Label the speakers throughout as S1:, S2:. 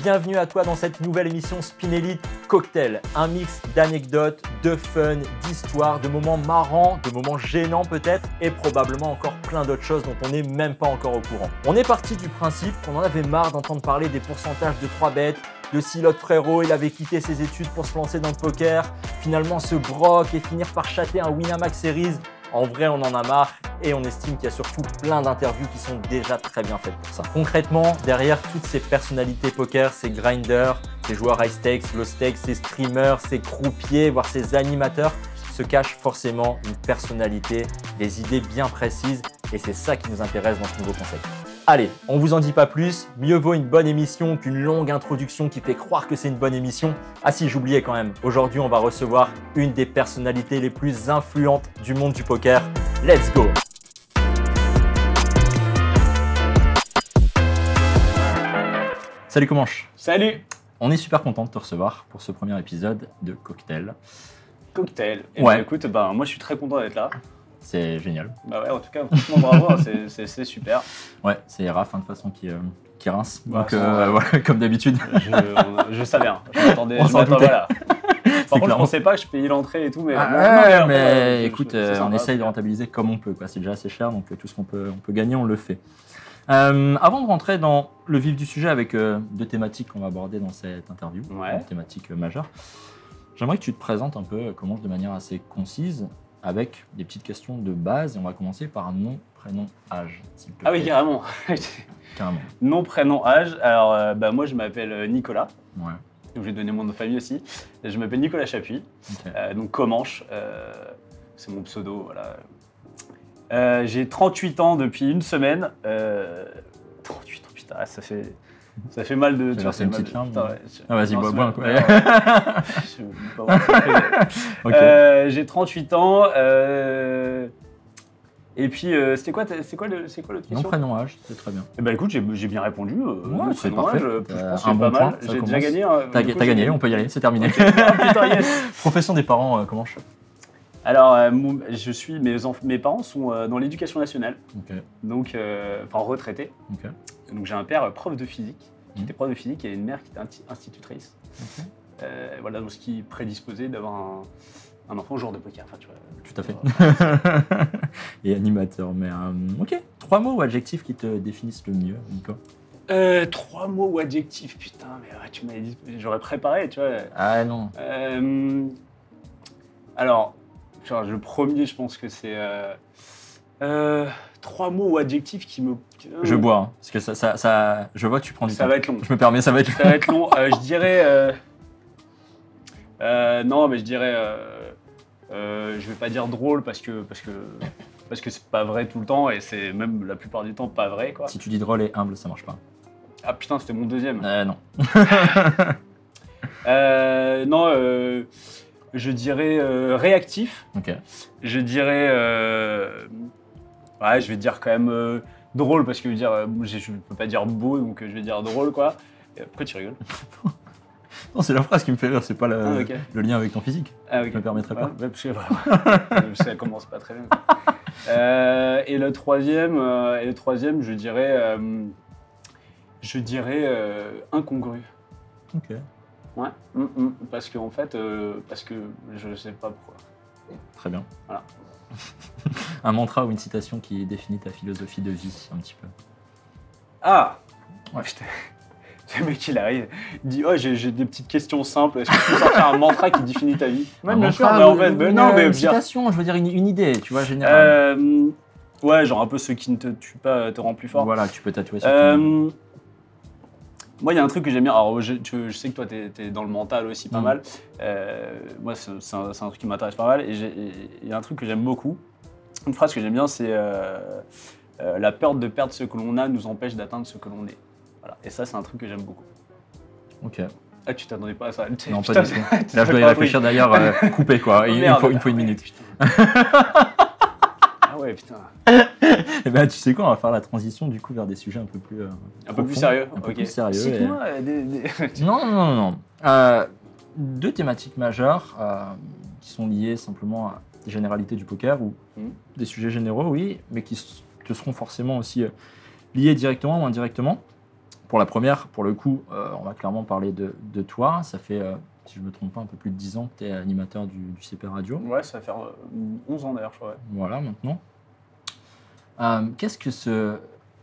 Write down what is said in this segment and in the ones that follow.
S1: bienvenue à toi dans cette nouvelle émission Spin Elite Cocktail. Un mix d'anecdotes, de fun, d'histoires, de moments marrants, de moments gênants peut-être et probablement encore plein d'autres choses dont on n'est même pas encore au courant. On est parti du principe qu'on en avait marre d'entendre parler des pourcentages de 3 bêtes, de si l'autre frérot il avait quitté ses études pour se lancer dans le poker, finalement se broque et finir par chater un Winamax Series. En vrai, on en a marre et on estime qu'il y a surtout plein d'interviews qui sont déjà très bien faites pour ça. Concrètement, derrière toutes ces personnalités poker, ces grinders, ces joueurs high stakes, low stakes, ces streamers, ces croupiers, voire ces animateurs, se cache forcément une personnalité, des idées bien précises et c'est ça qui nous intéresse dans ce nouveau concept. Allez, on vous en dit pas plus, mieux vaut une bonne émission qu'une longue introduction qui fait croire que c'est une bonne émission. Ah si, j'oubliais quand même, aujourd'hui on va recevoir une des personnalités les plus influentes du monde du poker. Let's go! Salut Comanche.
S2: Salut.
S1: On est super content de te recevoir pour ce premier épisode de Cocktail.
S2: Cocktail. Et
S1: ouais.
S2: Bah, écoute, moi je suis très content d'être là.
S1: C'est génial.
S2: Bah ouais, en tout cas, franchement bravo, c'est super.
S1: Ouais, c'est Raph, de toute façon, qui rince.
S2: Bah,
S1: donc voilà, comme d'habitude.
S2: Je savais, hein. Je m'attendais, voilà. Par contre, je pensais pas que je payais l'entrée et tout, mais...
S1: mais écoute, on essaye de rentabiliser comme on peut, quoi. C'est déjà assez cher, donc tout ce qu'on peut gagner, on le fait. Avant de rentrer dans le vif du sujet avec deux thématiques qu'on va aborder dans cette interview, deux thématiques majeures, j'aimerais que tu te présentes un peu, Comanche, de manière assez concise, avec des petites questions de base. Et on va commencer par nom, prénom, âge, s'il te plaît.
S2: Ah oui, carrément.
S1: Carrément.
S2: Nom, prénom, âge. Alors, moi, je m'appelle Nicolas.
S1: Ouais.
S2: Donc, j'ai donné mon nom de famille aussi. Je m'appelle Nicolas Chapuis. Okay. Donc, Comanche. C'est mon pseudo, voilà. J'ai 38 ans depuis une semaine. 38 ans, putain, ça fait mal de...
S1: Tu vas faire une petite larme. Ah, vas-y, bois, quoi.
S2: Okay. J'ai 38 ans. Et puis, c'est quoi l'autre question?
S1: Non, prénom, âge, c'est très bien.
S2: Eh ben, écoute, j'ai bien répondu.
S1: Ouais, c'est parfait.
S2: Je pense que c'est pas mal. J'ai déjà gagné.
S1: T'as gagné, on peut y aller, c'est terminé.
S2: Okay. Ah, putain, yes.
S1: Profession des parents, comment je fais?
S2: Alors, mes parents sont dans l'éducation nationale,
S1: okay.
S2: Donc, enfin retraités.
S1: Okay.
S2: Donc j'ai un père prof de physique, qui était prof de physique, et une mère qui était institutrice. Okay. Voilà, donc ce qui prédisposait d'avoir un enfant joueur de poker. Enfin, tu vois,
S1: tout à fait. Et animateur, mais ok. 3 mots ou adjectifs qui te définissent le mieux, Nico?
S2: 3 mots ou adjectifs, putain, mais ouais, tu m'avais dit, j'aurais préparé, tu vois.
S1: Ah non.
S2: Alors, le premier, je pense que c'est 3 mots ou adjectifs qui me...
S1: Je bois, hein, parce que ça, je vois que tu prends du temps.
S2: Ça va être long.
S1: Je me permets, ça va être long.
S2: Ça va être long. Je dirais... non, mais je dirais... je vais pas dire drôle parce que c'est pas vrai tout le temps et c'est même la plupart du temps pas vrai, quoi.
S1: Si tu dis drôle et humble, ça marche pas.
S2: Ah putain, c'était mon deuxième.
S1: Non.
S2: Non, je dirais réactif.
S1: Ok.
S2: Je dirais... ouais, je vais dire quand même drôle parce que je peux pas dire beau, donc je vais dire drôle, quoi. Et pourquoi tu rigoles?
S1: Non, c'est la phrase qui me fait rire, c'est pas le lien avec ton physique.
S2: Ah, okay.
S1: Je me permettrais pas.
S2: Ouais, parce que ça commence pas très bien. Et le troisième, je dirais incongru.
S1: Ok.
S2: Ouais, parce que en fait, parce que je sais pas pourquoi.
S1: Très bien.
S2: Voilà.
S1: Un mantra ou une citation qui définit ta philosophie de vie, un petit peu.
S2: Ah ouais, putain. Le mec, il arrive, il dit « Oh, j'ai des petites questions simples, est-ce que tu peux sortir un mantra qui définit ta vie ?»
S1: Ouais, bien sûr, mais en fait, une citation, je veux dire une idée, tu vois, générale.
S2: Ouais, genre un peu ce qui ne te tue pas te rend plus fort.
S1: Voilà, tu peux tatouer ça.
S2: Moi, il y a un truc que j'aime bien. Alors, je sais que toi, t'es dans le mental aussi pas mal. Moi, c'est un truc qui m'intéresse pas mal. Et il y a un truc que j'aime beaucoup. Une phrase que j'aime bien, c'est la peur de perdre ce que l'on a nous empêche d'atteindre ce que l'on est. Voilà. Et ça, c'est un truc que j'aime beaucoup.
S1: Ok.
S2: Ah, tu t'attendais pas à ça?
S1: Non, pas du tout. Là, je dois y réfléchir d'ailleurs, couper quoi. Il faut une minute.
S2: Ah ouais, putain.
S1: Et ben, tu sais quoi, on va faire la transition du coup vers des sujets un peu plus
S2: sérieux.
S1: Un peu plus sérieux.
S2: Cite-moi
S1: Non. Deux thématiques majeures qui sont liées simplement à des généralités du poker ou des sujets généraux, oui, mais qui te seront forcément aussi liés directement ou indirectement. pour la première, pour le coup, on va clairement parler de toi. Ça fait, si je ne me trompe pas, un peu plus de 10 ans que tu es animateur du CP Radio.
S2: Ouais, ça va faire 11 ans d'ailleurs, je crois. Ouais.
S1: Voilà, maintenant. Qu'est-ce que ce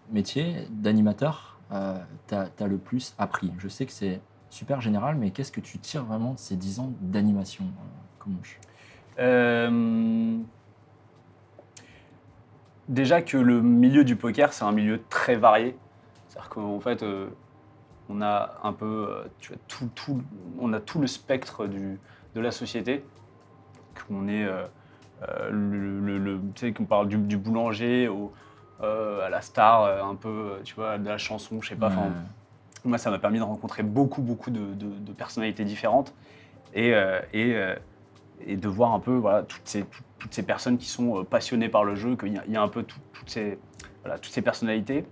S1: métier d'animateur t'a le plus appris? Je sais que c'est super général, mais qu'est-ce que tu tires vraiment de ces 10 ans d'animation, Comouche?
S2: Déjà que le milieu du poker, c'est un milieu très varié. C'est-à-dire qu'en fait, on a un peu tu vois, on a tout le spectre de la société. Qu'on est, tu sais, qu'on parle du boulanger à la star, un peu, tu vois, de la chanson, je sais pas.
S1: Ouais.
S2: Moi, ça m'a permis de rencontrer beaucoup de personnalités différentes et de voir un peu voilà, toutes ces personnes qui sont passionnées par le jeu, qu'il y a un peu toutes ces personnalités.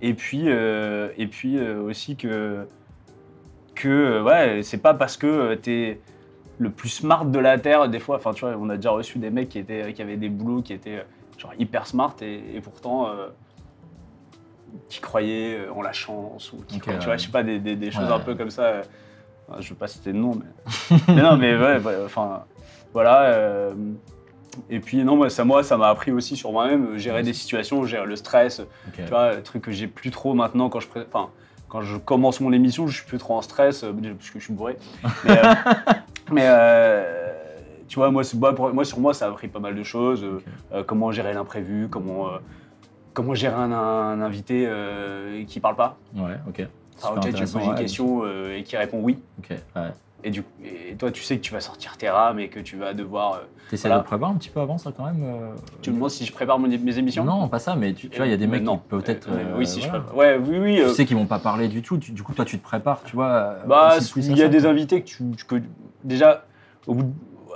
S2: Et puis aussi que ouais, c'est pas parce que t'es le plus smart de la Terre, des fois, enfin tu vois, on a déjà reçu des mecs qui avaient des boulots qui étaient genre hyper smart et pourtant qui croyaient en la chance ou qui croyaient, tu vois, je sais pas, des choses un peu comme ça. Je veux pas citer de nom, mais non, mais ouais, enfin voilà. Et puis non, moi ça m'a appris aussi sur moi-même, gérer des situations, gérer le stress. Tu vois, truc que j'ai plus trop maintenant quand je commence mon émission, je suis plus trop en stress parce que je suis bourré. Mais tu vois, moi sur moi ça a appris pas mal de choses. Comment gérer l'imprévu, comment gérer un invité qui parle pas.
S1: Ouais, ok.
S2: Alors, tu poses une question et qui répond oui.
S1: Ok, ouais.
S2: Et toi, tu sais que tu vas sortir tes rames et que tu vas devoir.
S1: T'essaies de préparer un petit peu avant ça quand même
S2: Tu me demandes si je prépare mes émissions?
S1: Non, pas ça, mais tu vois, il y a des mecs qui peut-être.
S2: Oui, si je prépare. Ouais, oui.
S1: Tu sais qu'ils vont pas parler du tout. Du coup, toi, tu te prépares, tu vois.
S2: Bah, il y a des invités que déjà,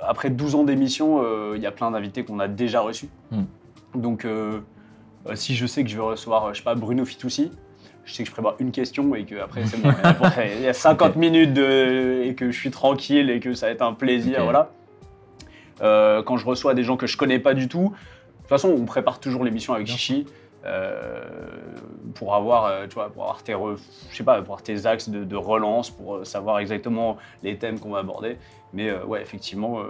S2: après 12 ans d'émission, il y a plein d'invités qu'on a déjà reçus. Donc, si je sais que je vais recevoir, je sais pas, Bruno Fitoussi, je sais que je prépare une question et que après c'est bon. Il y a 50 minutes et que je suis tranquille et que ça va être un plaisir, voilà. Quand je reçois des gens que je connais pas du tout, de toute façon, on prépare toujours l'émission avec Chichi pour avoir, tu vois, pour avoir tes axes de relance, pour savoir exactement les thèmes qu'on va aborder. Mais ouais, effectivement,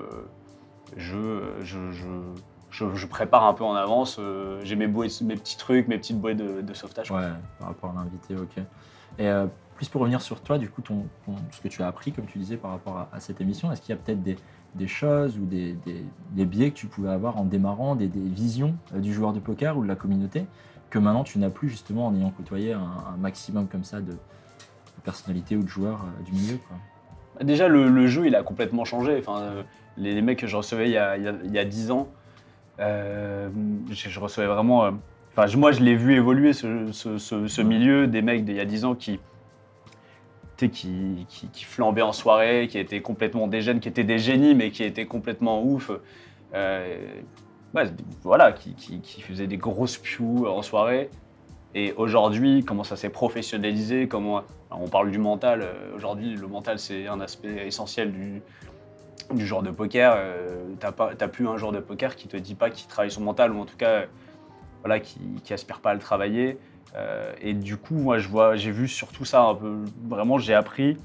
S2: je prépare un peu en avance, j'ai mes petits trucs, mes petites bouées de sauvetage.
S1: Ouais, par rapport à l'invité, ok. Et plus pour revenir sur toi, du coup, ce que tu as appris, comme tu disais, par rapport à cette émission, est-ce qu'il y a peut-être des choses ou des biais que tu pouvais avoir en démarrant, des visions du joueur de poker ou de la communauté, que maintenant tu n'as plus justement en ayant côtoyé un maximum comme ça de personnalités ou de joueurs du milieu, quoi.
S2: Déjà, le jeu, il a complètement changé. Enfin, les mecs que je recevais il y a 10 ans, je recevais vraiment. Moi, je l'ai vu évoluer ce milieu, des mecs d'il y a 10 ans qui flambaient en soirée, qui étaient complètement des jeunes, qui étaient des génies, mais qui étaient complètement ouf. Voilà, qui faisaient des grosses pews en soirée. Et aujourd'hui, comment ça s'est professionnalisé, alors on parle du mental. Aujourd'hui, le mental, c'est un aspect essentiel du joueur de poker. T'as plus un joueur de poker qui te dit pas qu'il travaille son mental, ou en tout cas voilà, qui aspire pas à le travailler. Et du coup, moi, j'ai vu surtout ça un peu. Vraiment, j'ai appris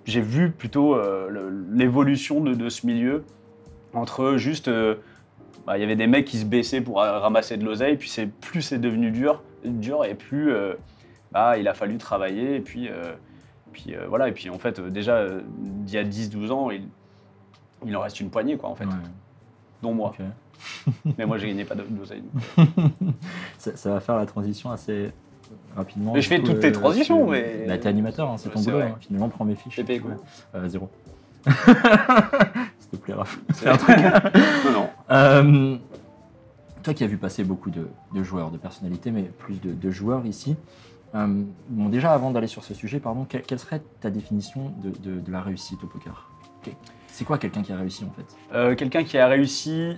S2: j'ai vu plutôt l'évolution de ce milieu entre juste. Il y avait des mecs qui se baissaient pour ramasser de l'oseille, puis plus c'est devenu dur et plus il a fallu travailler. Et puis voilà, et puis en fait, déjà, il y a 10-12 ans, il en reste une poignée, quoi, en fait. Ouais. Dont moi. Okay. Mais moi, j'ai gagné pas d'oseille.
S1: Ça va faire la transition assez rapidement.
S2: Mais je fais toutes tes transitions, mais...
S1: Bah, t'es animateur, hein, c'est ton boulot. Hein. Finalement, prends mes fiches.
S2: TP, quoi.
S1: 0. S'il te plaît, Raph. C'est un truc.
S2: Non.
S1: Toi qui as vu passer beaucoup de joueurs, de personnalités, mais plus de joueurs ici. Bon, déjà, avant d'aller sur ce sujet, pardon, quelle serait ta définition de la réussite au poker? C'est quoi quelqu'un qui a réussi, en fait?
S2: Quelqu'un qui a réussi,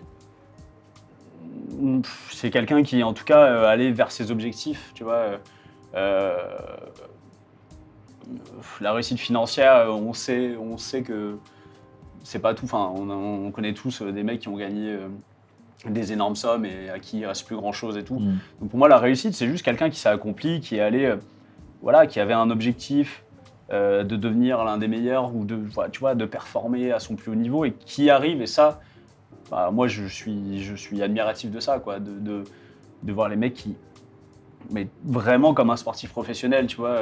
S2: c'est quelqu'un qui, en tout cas, allait vers ses objectifs, tu vois. La réussite financière, on sait que c'est pas tout. Enfin, on connaît tous des mecs qui ont gagné des énormes sommes et à qui il ne reste plus grand-chose et tout. Donc pour moi, la réussite, c'est juste quelqu'un qui s'est accompli, qui est allé, voilà, qui avait un objectif de devenir l'un des meilleurs ou de, tu vois, de performer à son plus haut niveau et qui arrive. Et ça, bah, moi, je suis admiratif de ça, quoi, de voir les mecs qui, mais vraiment comme un sportif professionnel, tu vois,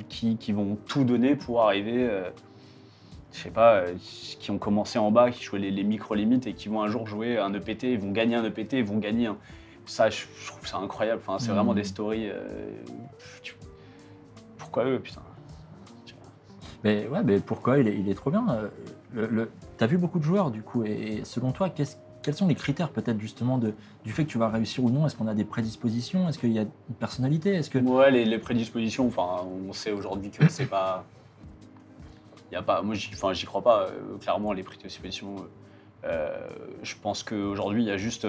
S2: qui vont tout donner pour arriver, je sais pas, qui ont commencé en bas, qui jouaient les micro-limites et qui vont un jour jouer un EPT, ils vont gagner un EPT, ils vont gagner un... Ça, je trouve ça incroyable. Enfin, c'est vraiment des stories... Pourquoi eux, putain?
S1: Mais ouais, mais pourquoi il est trop bien. T'as vu beaucoup de joueurs, du coup, et selon toi, quels sont les critères peut-être justement du fait que tu vas réussir ou non? Est-ce qu'on a des prédispositions? Est-ce qu'il y a une personnalité? Est-ce que...
S2: Ouais, les prédispositions, enfin, on sait aujourd'hui que c'est pas... Y a pas, moi, j'y crois pas, clairement, les prédispositions. Je pense qu'aujourd'hui, il y a juste...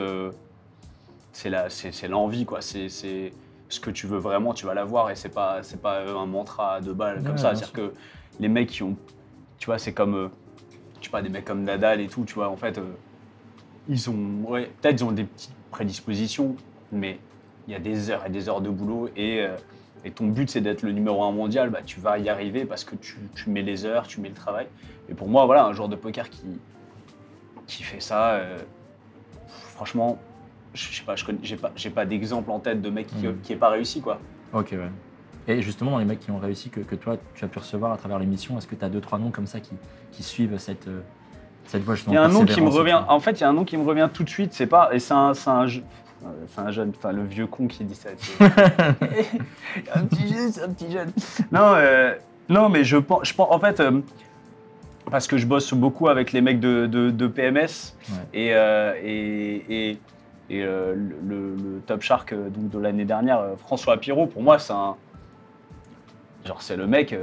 S2: c'est l'envie, quoi. C'est ce que tu veux vraiment, tu vas l'avoir, et c'est pas un mantra à 2 balles comme ça. C'est-à-dire que les mecs qui ont... Tu vois, c'est comme... tu sais pas, des mecs comme Nadal et tout, tu vois, en fait... ils ont... Ouais, peut-être ils ont des petites prédispositions, mais il y a des heures et des heures de boulot, et ton but, c'est d'être le numéro 1 mondial, bah, tu vas y arriver parce que tu mets les heures, tu mets le travail. Et pour moi, voilà, un joueur de poker qui fait ça, franchement, je sais pas, j'ai pas d'exemple en tête de mec qui est pas réussi, quoi.
S1: Ok, ouais. Et justement, dans les mecs qui ont réussi, que toi, tu as pu recevoir à travers l'émission, est-ce que tu as 2-3 noms comme ça qui suivent cette voie justement?
S2: Il y a un nom qui me revient, en fait, il y a un nom qui me revient tout de suite, c'est un jeune, enfin le vieux con qui dit ça. Un petit jeune. Non, mais je pense en fait, parce que je bosse beaucoup avec les mecs de PMS, ouais. et le Top Shark donc, de l'année dernière, François Pirot, pour moi, c'est le mec,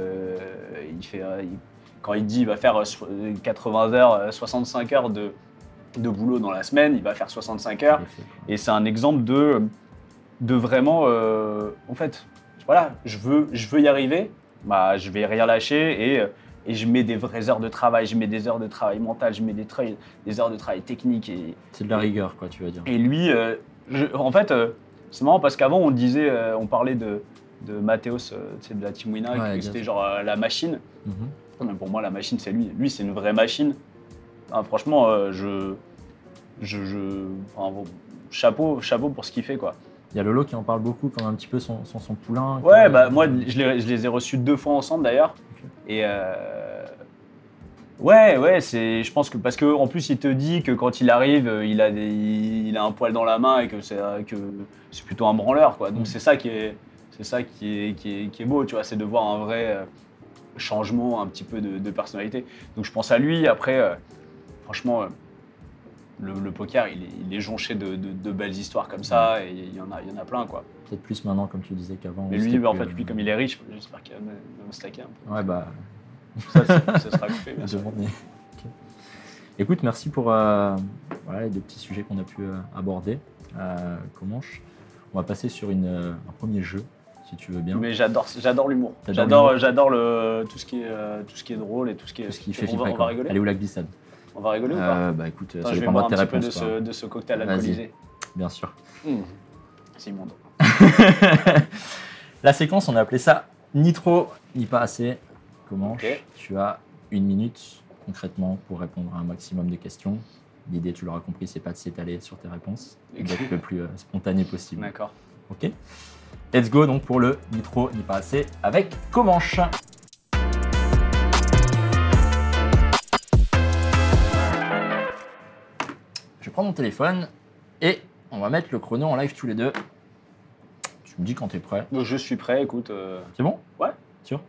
S2: quand il dit il va faire 80 heures, 65 heures de boulot dans la semaine, il va faire 65 heures. Et c'est un exemple de vraiment, en fait, voilà, je veux y arriver, bah, je vais rien lâcher, et je mets des vraies heures de travail, je mets des heures de travail mental, je mets des heures de travail technique.
S1: C'est de la rigueur, quoi, tu vas dire.
S2: Et lui, en fait, c'est marrant parce qu'avant, on parlait de Mathéos, de la Team Wina, ouais, c'était genre la machine. Mais pour moi, la machine, c'est lui. Lui, c'est une vraie machine. Enfin, franchement, chapeau pour ce qu'il fait, quoi.
S1: Il y a Lolo qui en parle beaucoup, comme un petit peu son poulain.
S2: Ouais, bah moi, je les ai reçus 2 fois ensemble, d'ailleurs. Okay. Et ouais, je pense que parce que en plus, il te dit que quand il arrive, il a un poil dans la main et que c'est plutôt un branleur, quoi. Donc c'est ça qui est beau, tu vois, c'est de voir un vrai changement, un petit peu de personnalité. Donc je pense à lui. Après, franchement, le poker, il est jonché de belles histoires comme ça, et il y en a plein, quoi.
S1: Peut-être plus maintenant, comme tu disais, qu'avant.
S2: Mais lui, en fait, lui, comme il est riche, j'espère qu'il va me stacker un peu.
S1: Ouais, bah.
S2: Ça sera coupé, bien sûr.
S1: Okay. Écoute, merci pour les 2 petits sujets qu'on a pu aborder. Comanche. On va passer sur un premier jeu, si tu veux bien.
S2: Mais j'adore l'humour. J'adore tout ce qui est drôle et tout ce qui
S1: fait
S2: on va rigoler.
S1: Elle est où la glissade?
S2: On va rigoler ou pas?
S1: Bah écoute,
S2: attends, je vais boire un petit peu de ce cocktail alcoolisé.
S1: Bien sûr.
S2: C'est immonde.
S1: La séquence, on a appelé ça ni trop, ni pas assez. Comment
S2: okay.
S1: Tu as 1 minute concrètement pour répondre à un maximum de questions. L'idée, tu l'auras compris, c'est pas de s'étaler sur tes réponses, d'être le plus spontané possible.
S2: D'accord.
S1: Ok. Let's go donc pour le ni trop, ni pas assez avec Comanche. Je prends mon téléphone et on va mettre le chrono en live tous les deux. Tu me dis quand tu es prêt.
S2: Je suis prêt, écoute.
S1: C'est bon?
S2: Ouais.
S1: Sûr?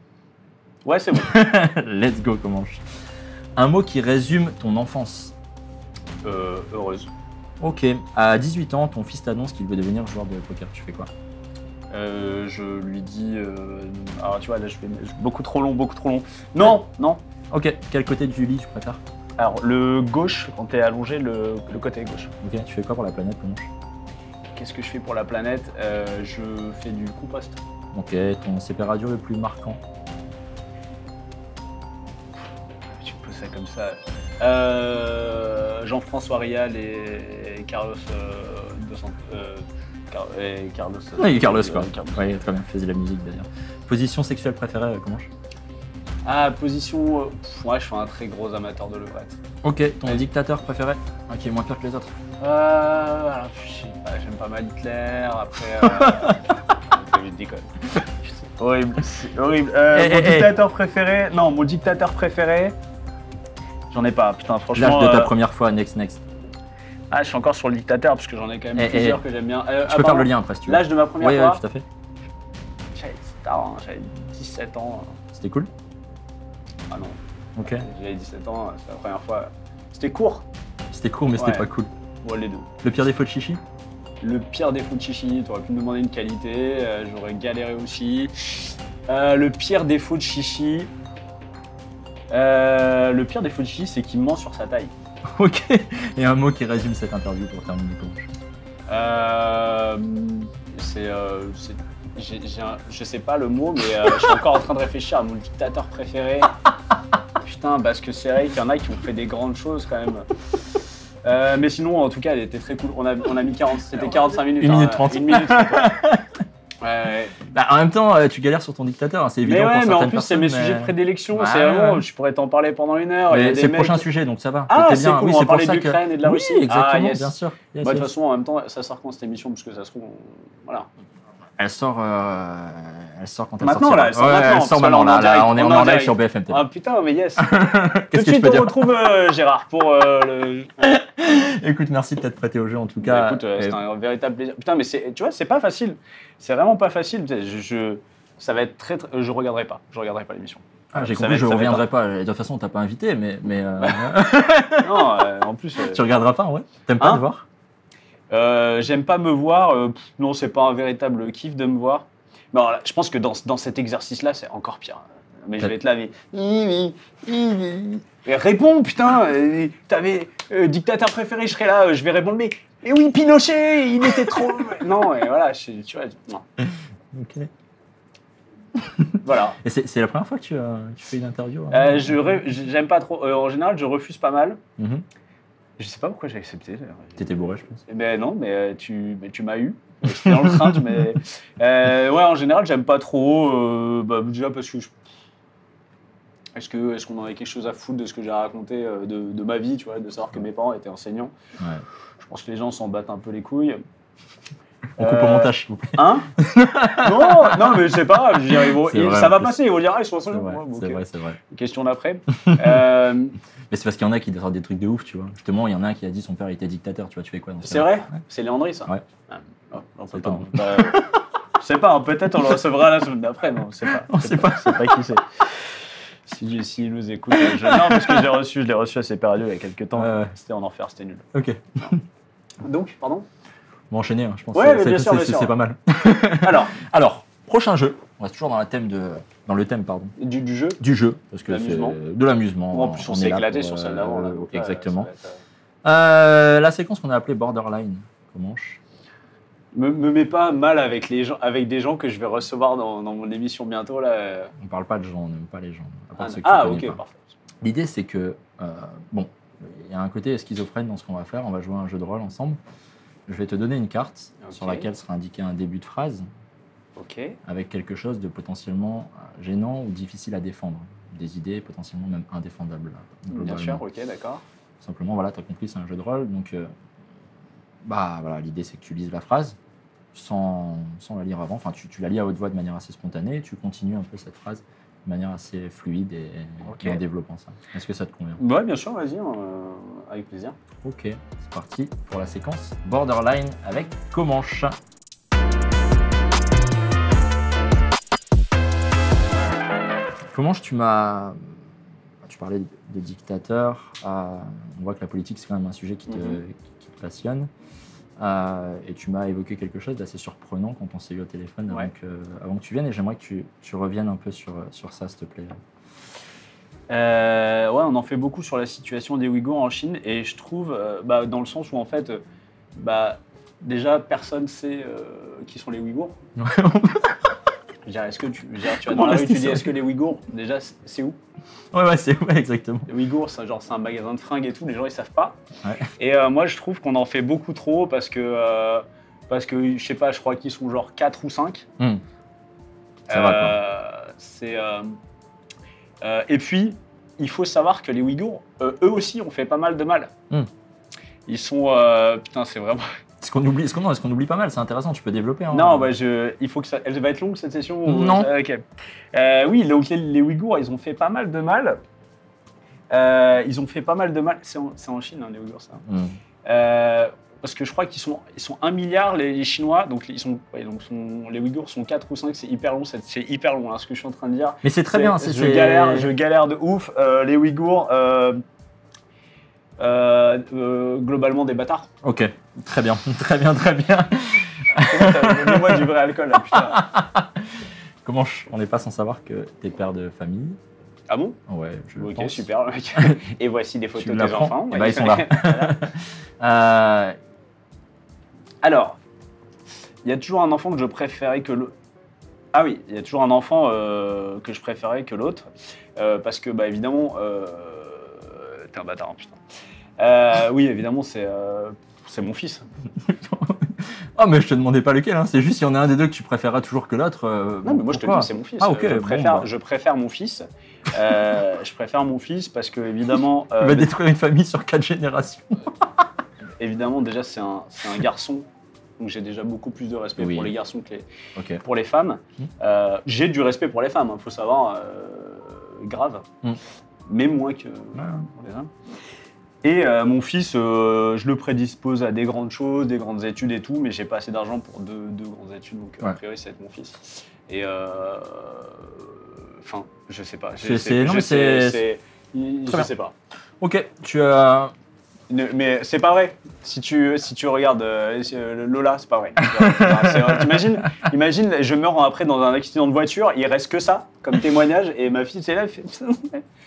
S2: Ouais, c'est bon.
S1: Let's go, Comanche. Un mot qui résume ton enfance.
S2: Heureuse.
S1: Ok. À 18 ans, ton fils t'annonce qu'il veut devenir joueur de poker. Tu fais quoi?
S2: Je lui dis... alors tu vois, là je fais beaucoup trop long. Non, non.
S1: Ok. Quel côté du lit tu préfères?
S2: Alors le gauche, quand t'es allongé, le côté gauche.
S1: Ok. Tu fais quoi pour la planète, Comanche?
S2: Qu'est-ce que je fais pour la planète? Je fais du compost.
S1: Ok. Ton CP radio le plus marquant?
S2: Tu me poses ça comme ça. Jean-François Rial et Carlos Dos Santos. Et Carlos.
S1: Oui, Carlos, quoi.
S2: Carlos.
S1: Oui, très bien, faisait la musique d'ailleurs. Position sexuelle préférée, comment je...
S2: Ah, position. Ouais, je suis un très gros amateur de levrette.
S1: Ok, ton dictateur préféré? Qui est moins pire que les autres?
S2: Alors, je sais pas, j'aime pas mal Hitler, après. Très vite déconne. Horrible, c'est horrible. Mon dictateur préféré. Non, mon dictateur préféré. J'en ai pas, putain, franchement.
S1: L'âge de ta première fois, next.
S2: Ah, je suis encore sur le dictateur parce que j'en ai quand même plusieurs que j'aime bien.
S1: Je peux faire le lien après si tu veux.
S2: L'âge de ma première fois.
S1: Oui, tout à fait.
S2: J'avais tard, hein, j'avais 17 ans.
S1: C'était cool?
S2: Ah non.
S1: Ok.
S2: J'avais 17 ans, c'est la première fois. C'était court.
S1: C'était court, mais c'était pas cool.
S2: Ouais, les deux.
S1: Le pire défaut de Chichi?
S2: Le pire défaut de Chichi, t'aurais pu me demander une qualité, j'aurais galéré aussi. Le pire défaut de Chichi. C'est qu'il ment sur sa taille.
S1: Ok. Et un mot qui résume cette interview pour terminer comment
S2: je sais pas le mot, mais je suis encore en train de réfléchir à mon dictateur préféré. Putain, parce que c'est vrai qu'il y en a qui ont fait des grandes choses quand même. Mais sinon, en tout cas, elle était très cool. On a mis 40, c'était 45 minutes.
S1: 1 minute 30.
S2: 1 minute 30. Ouais.
S1: Bah, en même temps, tu galères sur ton dictateur, hein, c'est évident pour certaines
S2: mais en
S1: personnes.
S2: plus, c'est mes sujets de prédilection.
S1: Ouais,
S2: c'est vraiment, je pourrais t'en parler pendant 1 heure.
S1: Mais c'est le prochain sujet, donc ça va.
S2: Ah, c'est
S1: bien.
S2: cool,
S1: Oui,
S2: on va
S1: c'est pour
S2: parler
S1: ça
S2: de l'Ukraine et de la Russie.
S1: Oui, exactement,
S2: Ah, yes.
S1: bien sûr. Yes,
S2: De toute
S1: yes.
S2: façon, en même temps, ça sort quand cette émission, parce que ça se trouve, voilà.
S1: Elle sort quand elle
S2: Maintenant,
S1: sortira.
S2: là, elle sort
S1: Ouais,
S2: maintenant,
S1: elle sort
S2: parce que
S1: maintenant,
S2: là,
S1: là, on est en live
S2: direct.
S1: sur BFM TV.
S2: Ah putain, mais yes. Tout
S1: Qu'est-ce
S2: de
S1: que je
S2: suite,
S1: peux
S2: on
S1: dire?
S2: retrouve Gérard pour le...
S1: Écoute, merci de t'être prêté au jeu en tout
S2: Bah,
S1: cas.
S2: écoute, c'est un véritable plaisir. Putain, mais tu vois, c'est pas facile. C'est vraiment pas facile. Ça va être très... Je regarderai pas l'émission.
S1: Ah, j'ai
S2: Ça
S1: compris,
S2: va
S1: je
S2: être- ça va
S1: reviendrai
S2: être-
S1: pas. De toute façon, on t'a pas invité, mais
S2: Non, en plus...
S1: tu regarderas pas, ouais. T'aimes pas
S2: Hein
S1: le voir?
S2: J'aime pas me voir. Non, c'est pas un véritable kiff de me voir. Mais alors là, je pense que dans cet exercice-là, c'est encore pire. Mais je vais être là, mais... Mais réponds, putain. T'avais dictateur préféré, je serais là, je vais répondre, mais... Et oui, Pinochet, il était trop... Non, et voilà, tu vois... Non.
S1: Ok.
S2: Voilà.
S1: Et c'est la première fois que tu fais une interview hein
S2: J'aime pas trop. En général, je refuse pas mal.
S1: Mhm.
S2: Je sais pas pourquoi j'ai accepté.
S1: T'étais bourré, je pense.
S2: Ben non, mais tu m'as eu. J'étais dans le train, mais ouais, en général, j'aime pas trop. Déjà parce que est-ce qu'on en a quelque chose à foutre de ce que j'ai raconté de ma vie, tu vois, de savoir que mes parents étaient enseignants.
S1: Ouais.
S2: Je pense que les gens s'en battent un peu les couilles.
S1: On coupe au montage, s'il vous plaît.
S2: Hein? Non, mais c'est pas grave. Je veux dire,
S1: C'est vrai,
S2: ça
S1: en
S2: va
S1: plus.
S2: passer. Ils vont dire, ah, ils sont
S1: C'est
S2: enseignants.
S1: vrai,
S2: Ouais, bon,
S1: c'est
S2: ok.
S1: vrai, c'est vrai.
S2: Question d'après.
S1: Mais c'est parce qu'il y en a qui sortent des trucs de ouf, tu vois. Justement, il y en a un qui a dit son père était dictateur, tu vois, tu fais quoi dans ce
S2: C'est
S1: cas-là?
S2: vrai?
S1: Ouais.
S2: C'est Léandri, ça?
S1: Ouais.
S2: Ah, non, on peut
S1: C'est
S2: pas.
S1: étonnant.
S2: Je sais pas, peut-être on le recevra la semaine d'après, non, on sait pas.
S1: On sait pas.
S2: Je sais pas qui c'est. Si nous écoute, non, parce que je l'ai reçu à CP Radio il y a quelques temps.
S1: Ouais.
S2: C'était en enfer, c'était nul.
S1: Ok.
S2: Donc, pardon?
S1: On va enchaîner, hein, je pense.
S2: Ouais, mais
S1: C'est-
S2: bien sûr, bien
S1: c'est
S2: sûr.
S1: c'est pas mal. Alors, prochain jeu. On reste toujours dans le thème
S2: Du jeu?
S1: du jeu, parce que c'est
S2: L'amusement.
S1: de l'amusement.
S2: En plus, on
S1: est
S2: s'est
S1: là
S2: éclaté
S1: pour,
S2: sur celle d'avant. là, donc là,
S1: exactement.
S2: ça va être,
S1: La séquence qu'on a appelée Borderline, comment
S2: Me mets pas mal avec des gens que je vais recevoir dans mon émission bientôt. Là.
S1: On parle pas de gens, on n'aime pas les gens. à part ceux que tu
S2: Ah,
S1: connais
S2: ok,
S1: pas.
S2: parfait.
S1: L'idée, c'est que, bon, il y a un côté schizophrène dans ce qu'on va faire. On va jouer à un jeu de rôle ensemble. Je vais te donner une carte
S2: Ok.
S1: sur laquelle sera indiqué un début de phrase
S2: Ok.
S1: avec quelque chose de potentiellement gênant ou difficile à défendre. Des idées potentiellement même indéfendables.
S2: Bien
S1: globalement.
S2: sûr, ok, d'accord.
S1: Simplement, voilà, tu as compris, c'est un jeu de rôle. Donc, voilà, l'idée, c'est que tu lises la phrase sans la lire avant. Enfin, tu la lis à haute voix de manière assez spontanée et tu continues un peu cette phrase de manière assez fluide et
S2: Ok.
S1: en développant ça. Est-ce que ça te convient?
S2: Ouais, bien sûr, vas-y, avec plaisir.
S1: Ok, c'est parti pour la séquence Borderline avec Comanche. Comanche, tu parlais de dictateur. On voit que la politique, c'est quand même un sujet qui te passionne. Et tu m'as évoqué quelque chose d'assez surprenant quand on s'est eu au téléphone
S2: Ouais.
S1: avant que tu viennes. Et j'aimerais que tu reviennes un peu sur ça, s'il te plaît.
S2: Ouais, on en fait beaucoup sur la situation des Ouïghours en Chine et je trouve, dans le sens où en fait, déjà personne sait qui sont les Ouïghours. Je dirais, est-ce que tu vas
S1: Comment
S2: dans la rue, tu
S1: rester
S2: dis,
S1: sur-
S2: est-ce que les Ouïghours, déjà, c'est où?
S1: Ouais, c'est ouais, exactement.
S2: Les Ouïghours, c'est un magasin de fringues et tout, les gens ils savent pas.
S1: Ouais.
S2: Et moi je trouve qu'on en fait beaucoup trop parce que je sais pas, je crois qu'ils sont genre 4 ou 5.
S1: Ça va, quoi.
S2: Et puis, il faut savoir que les Ouïghours, eux aussi, ont fait pas mal de mal. Ils sont. Putain, c'est vraiment.
S1: Est-ce qu'on oublie pas mal? C'est intéressant, tu peux développer. Hein.
S2: Non, bah, il faut que ça. Elle va être longue cette session ou...
S1: Non.
S2: Ok. Oui, donc les Ouïghours, ils ont fait pas mal de mal. Ils ont fait pas mal de mal. C'est en Chine, hein, les Ouïghours, ça. Parce que je crois qu'ils sont 1 milliard, les Chinois. Donc, les Ouïghours sont 4 ou 5. C'est hyper long. C'est hyper long, hein, ce que je suis en train de dire.
S1: Mais c'est très bien.
S2: Je galère de ouf. Les Ouïghours. Globalement des bâtards.
S1: Ok, très bien, très bien, très bien.
S2: Mets-moi du vrai alcool là, putain.
S1: Comment on n'est pas sans savoir que t'es père de famille?
S2: Ah bon?
S1: Ouais, je
S2: Ok,
S1: pense.
S2: super. Et voici des
S1: Tu
S2: photos de tes
S1: l'apprends?
S2: enfants.
S1: Eh ben, ils sont là.
S2: Alors, il y a toujours un enfant que je préférais que l'autre. Ah oui, il y a toujours un enfant que je préférais que l'autre. Parce que, bah évidemment. T'es un bâtard, hein, putain. Oui, évidemment, c'est mon fils.
S1: Oh, mais je te demandais pas lequel, hein. C'est juste s'il y en a un des deux que tu préféreras toujours que l'autre.
S2: Non, mais moi je te dis, c'est mon fils.
S1: Ah, ok.
S2: Je préfère mon fils. Je préfère mon fils parce que, évidemment.
S1: Il va détruire une famille sur 4 générations.
S2: Évidemment, déjà, c'est un garçon. Donc j'ai déjà beaucoup plus de respect pour les garçons que pour les femmes. J'ai du respect pour les femmes, il faut savoir. Grave. Mais moins que pour les hommes. Et mon fils, je le prédispose à des grandes choses, des grandes études et tout, mais j'ai pas assez d'argent pour deux grandes études, donc a priori, c'est être mon fils. Et enfin, je sais pas. Je sais pas.
S1: Ok, tu as.
S2: Mais c'est pas vrai. Si tu regardes Lola, c'est pas vrai. Imagine, je meurs après dans un accident de voiture, il reste que ça comme témoignage, et ma fille, c'est là, elle fait.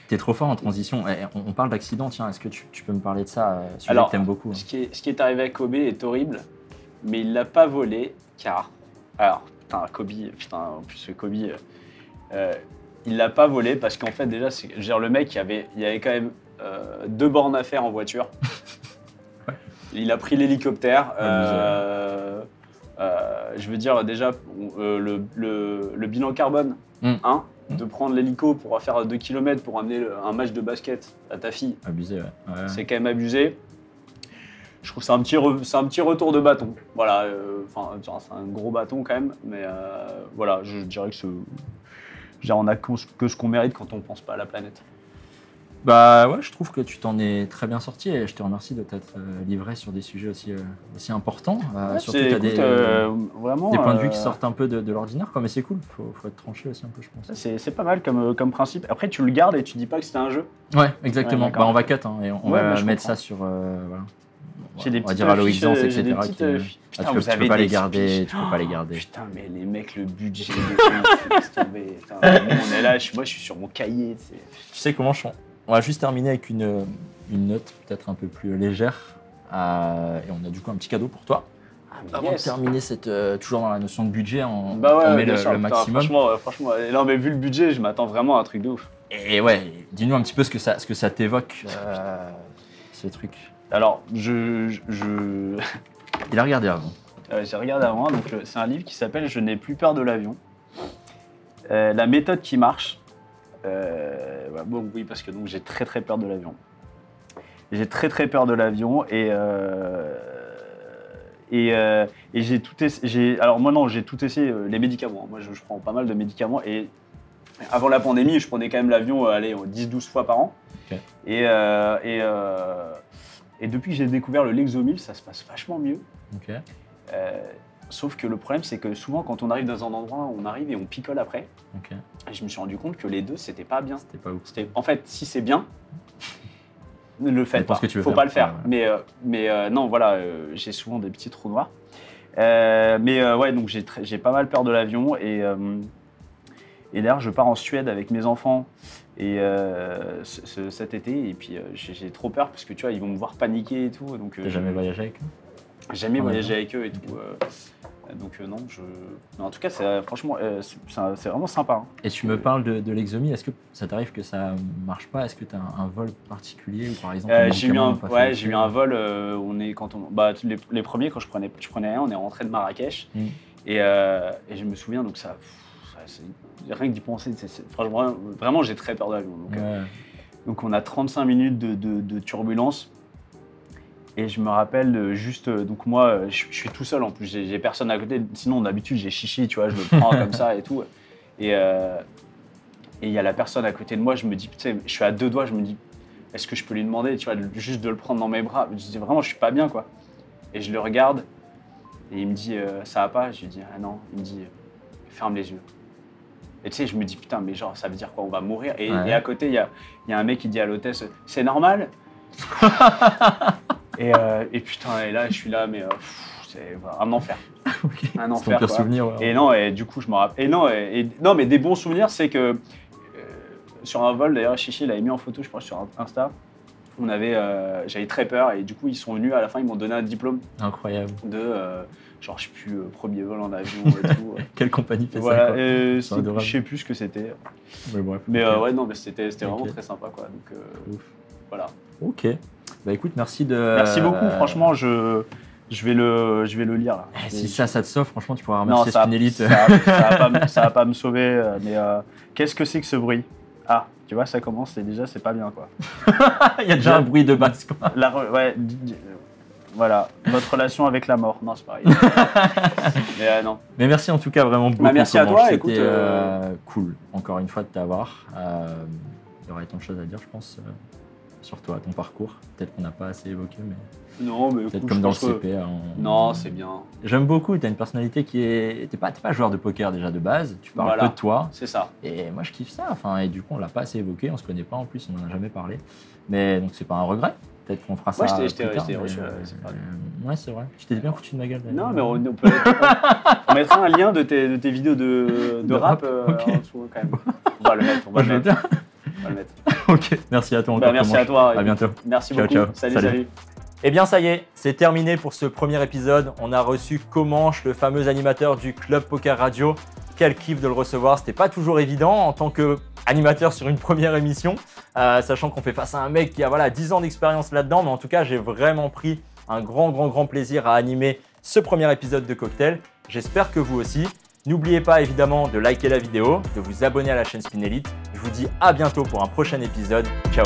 S1: T'es trop fort en transition. On parle d'accident, tiens, est-ce que tu peux me parler de ça, sujet
S2: Alors,
S1: que t'aimes beaucoup?
S2: Ce qui est arrivé à Kobe est horrible, mais il l'a pas volé car. Alors, putain, Kobe, en plus Kobe, il l'a pas volé parce qu'en fait, déjà, le mec, il y avait quand même 2 bornes à faire en voiture. Il a pris l'hélicoptère. Je veux dire, déjà, le bilan carbone, de prendre l'hélico pour faire 2 km pour amener un match de basket à ta fille.
S1: Abusé, ouais.
S2: C'est quand même abusé. Je trouve que c'est un petit retour de bâton. Voilà, c'est un gros bâton quand même, mais voilà, je dirais que on a que ce qu'on mérite quand on pense pas à la planète.
S1: Bah ouais, je trouve que tu t'en es très bien sorti et je te remercie de t'être livré sur des sujets aussi importants. Surtout que tu as des points de vue qui sortent un peu de l'ordinaire, quoi, mais c'est cool, faut être tranché aussi un peu, je pense.
S2: C'est pas mal comme principe. Après, tu le gardes et tu dis pas que c'était un jeu.
S1: Ouais, exactement. Ouais, on va cut et on va mettre ça sur. Voilà.
S2: J'ai des
S1: on va
S2: petites
S1: dire Aloïsance, etc.
S2: Putain,
S1: tu peux pas les garder, tu peux pas les garder.
S2: Putain, mais les mecs, le budget, on est là, moi je suis sur mon cahier.
S1: Tu sais comment on va juste terminer avec une note peut-être un peu plus légère. Et on a du coup un petit cadeau pour toi. Avant de terminer toujours dans la notion de budget, on met le maximum.
S2: Franchement, non, mais vu le budget, je m'attends vraiment à un truc de ouf.
S1: Et ouais, dis-nous un petit peu ce que ça t'évoque, ce truc.
S2: Alors,
S1: Il a regardé avant.
S2: J'ai regardé avant, donc c'est un livre qui s'appelle « Je n'ai plus peur de l'avion ». La méthode qui marche. Bon, oui, parce que donc j'ai très très peur de l'avion. J'ai très très peur de l'avion et j'ai tout essayé. Alors moi non, j'ai tout essayé, les médicaments. Moi je prends pas mal de médicaments et avant la pandémie, je prenais quand même l'avion 10-12 fois par an. Okay. Et depuis que j'ai découvert le Lexomil, ça se passe vachement mieux.
S1: Okay.
S2: Sauf que le problème, c'est que souvent, quand on arrive dans un endroit, on arrive et on picole après.
S1: Okay.
S2: Et je me suis rendu compte que les deux, c'était pas bien.
S1: C'était pas ouf.
S2: En fait, si c'est bien, ne le faites pas. Faut pas le faire. Ouais. Mais non, voilà, j'ai souvent des petits trous noirs. Ouais, donc j'ai pas mal peur de l'avion. Et d'ailleurs, je pars en Suède avec mes enfants cet été. Et puis, j'ai trop peur parce que tu vois, ils vont me voir paniquer et tout.
S1: T'as jamais voyagé avec eux?
S2: Jamais voyagé avec eux et tout. Donc non, mais en tout cas, franchement, c'est vraiment sympa. Hein.
S1: Et tu me parles de l'exomie, est-ce que ça t'arrive que ça marche pas? Est-ce que tu as un vol particulier ou par exemple
S2: j'ai eu un vol, les premiers, quand je prenais un, on est rentré de Marrakech. Et je me souviens, donc rien que d'y penser, franchement, vraiment j'ai très peur d'avion. Donc on a 35 minutes de turbulence. Et je me rappelle juste, donc moi, je suis tout seul en plus, j'ai personne à côté. Sinon, d'habitude, j'ai chichi, tu vois, je le prends comme ça et tout. Et il y a la personne à côté de moi, je me dis, tu sais, je suis à 2 doigts, je me dis, est-ce que je peux lui demander, tu vois, juste de le prendre dans mes bras? Je dis, vraiment, je suis pas bien, quoi. Et je le regarde, et il me dit, ça va pas? Je lui dis, ah non. Il me dit, ferme les yeux. Et tu sais, je me dis, putain, mais genre, ça veut dire quoi? On va mourir. Et à côté, il y a un mec qui dit à l'hôtesse, c'est normal? Et putain, et là, je suis là, mais c'est un enfer.
S1: Okay.
S2: Un enfer,
S1: quoi. Souvenir, ouais.
S2: Et non, et du coup, je me rappelle. Non, mais des bons souvenirs, c'est que sur un vol, d'ailleurs, Chichi l'avait mis en photo, je pense, sur Insta. J'avais très peur, et du coup, ils sont venus, à la fin, ils m'ont donné un diplôme.
S1: Incroyable.
S2: Genre, je sais plus, premier vol en avion et tout.
S1: Quelle compagnie fait
S2: voilà,
S1: ça, quoi.
S2: Je sais plus ce que c'était.
S1: Mais bref.
S2: Mais ouais, non, mais c'était vraiment très sympa, quoi. Donc, voilà.
S1: Ok. Bah écoute, merci
S2: beaucoup, franchement, je vais le lire. Là.
S1: Si ça te sauve, franchement, tu pourras remercier Spinelli.
S2: Ça va pas me sauver, mais qu'est-ce que c'est que ce bruit? Ah, tu vois, ça commence, c'est pas bien, quoi.
S1: Il y a déjà un bruit de base, quoi.
S2: Voilà, votre relation avec la mort. Non, c'est pareil. Mais non.
S1: Mais merci en tout cas vraiment beaucoup.
S2: Merci à toi, écoute.
S1: C'était cool, encore une fois, de t'avoir. Il y aurait tant de choses à dire, je pense. Sur toi, ton parcours. Peut-être qu'on n'a pas assez évoqué, mais.
S2: Non, mais
S1: peut-être comme dans le CP.
S2: Non, c'est bien.
S1: J'aime beaucoup, tu as une personnalité qui est. T'es pas joueur de poker déjà de base, tu parles peu de toi.
S2: C'est ça.
S1: Et moi je kiffe ça, et du coup on l'a pas assez évoqué, on se connaît pas en plus, on n'en a jamais parlé. Mais donc c'est pas un regret, peut-être qu'on fera ça.
S2: Ouais, je t'ai reçu.
S1: Ouais, c'est vrai. Tu t'es bien foutu de ma gueule.
S2: Non, mais on mettra un lien de tes vidéos de rap en dessous quand même. On va le mettre. On va le mettre.
S1: Ok, merci à toi encore.
S2: Merci à toi.
S1: À bientôt.
S2: Merci beaucoup.
S1: Ciao.
S2: Salut.
S1: Eh bien ça y est, c'est terminé pour ce premier épisode. On a reçu Comanche, le fameux animateur du Club Poker Radio. Quel kiff de le recevoir, c'était pas toujours évident en tant qu'animateur sur une première émission, sachant qu'on fait face à un mec qui a 10 ans d'expérience là-dedans, mais en tout cas j'ai vraiment pris un grand plaisir à animer ce premier épisode de Cocktail. J'espère que vous aussi. N'oubliez pas évidemment de liker la vidéo, de vous abonner à la chaîne Spinelli. Je vous dis à bientôt pour un prochain épisode. Ciao.